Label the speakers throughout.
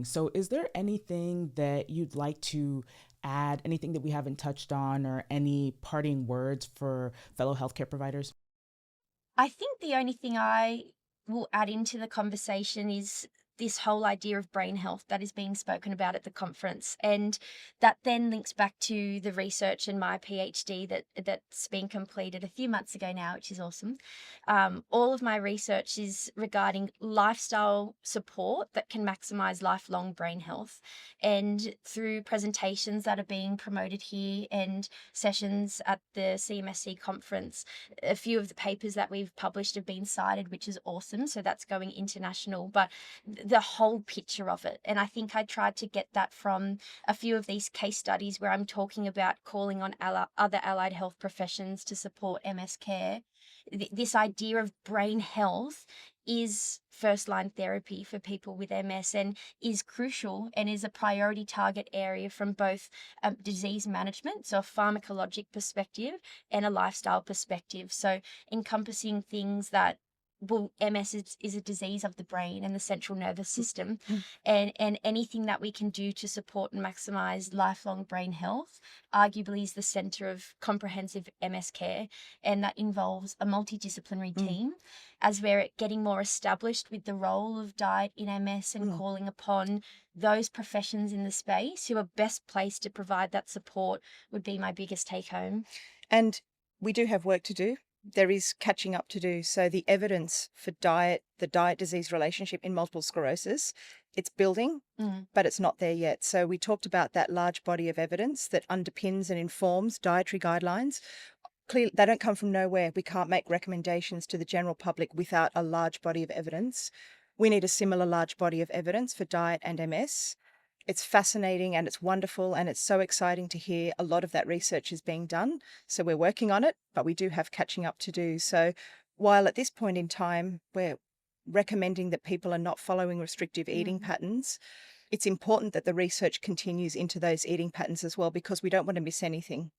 Speaker 1: So, is there anything that you'd like to add, anything that we haven't touched on, or any parting words for fellow healthcare providers?
Speaker 2: I think the only thing I will add into the conversation is this whole idea of brain health that is being spoken about at the conference. And that then links back to the research in my PhD that's been completed a few months ago now, which is awesome. All of my research is regarding lifestyle support that can maximize lifelong brain health. And through presentations that are being promoted here and sessions at the CMSC conference, a few of the papers that we've published have been cited, which is awesome. So that's going international, but the whole picture of it. And I think I tried to get that from a few of these case studies where I'm talking about calling on other allied health professions to support MS care. This idea of brain health is first line therapy for people with MS and is crucial and is a priority target area from both disease management, so a pharmacologic perspective, and a lifestyle perspective. So encompassing things that, well, MS is a disease of the brain and the central nervous system, and anything that we can do to support and maximize lifelong brain health arguably is the center of comprehensive MS care, and that involves a multidisciplinary
Speaker 3: Mm,
Speaker 2: team as we're getting more established with the role of diet in MS and
Speaker 3: mm.
Speaker 2: calling upon those professions in the space who are best placed to provide that support would be my biggest take home.
Speaker 3: And we do have work to do. There is catching up to do. So the evidence for the diet disease relationship in multiple sclerosis, it's building,
Speaker 2: Mm.
Speaker 3: but it's not there yet. So we talked about that large body of evidence that underpins and informs dietary guidelines. Clearly, they don't come from nowhere. We can't make recommendations to the general public without a large body of evidence. We need a similar large body of evidence for diet and MS. It's fascinating and it's wonderful and it's so exciting to hear a lot of that research is being done. So we're working on it, but we do have catching up to do. So while at this point in time we're recommending that people are not following restrictive eating
Speaker 2: Mm.
Speaker 3: patterns, it's important that the research continues into those eating patterns as well because we don't want to miss anything.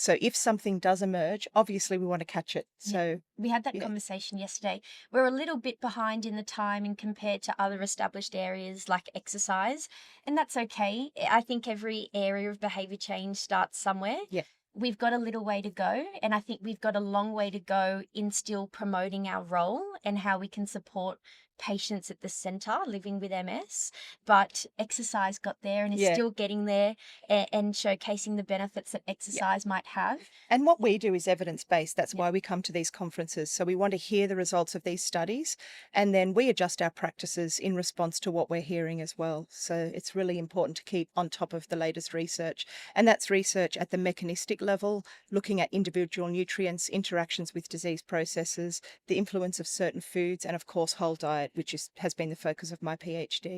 Speaker 3: So if something does emerge, obviously we want to catch it.
Speaker 2: Yeah,
Speaker 3: So
Speaker 2: we had that
Speaker 3: yeah,
Speaker 2: conversation yesterday. We're a little bit behind in the timing compared to other established areas like exercise, and that's okay. I think every area of behavior change starts somewhere.
Speaker 3: yeah.
Speaker 2: We've got a little way to go, and I think we've got a long way to go in still promoting our role and how we can support patients at the center living with MS. But exercise got there and is
Speaker 3: Yeah.
Speaker 2: still getting there, and showcasing the benefits that exercise might have.
Speaker 3: And what we do is evidence-based. That's why we come to these conferences. So we want to hear the results of these studies, and then we adjust our practices in response to what we're hearing as well. So it's really important to keep on top of the latest research. And that's research at the mechanistic level, looking at individual nutrients, interactions with disease processes, the influence of certain foods, and of course, whole diet, which has been the focus of my PhD.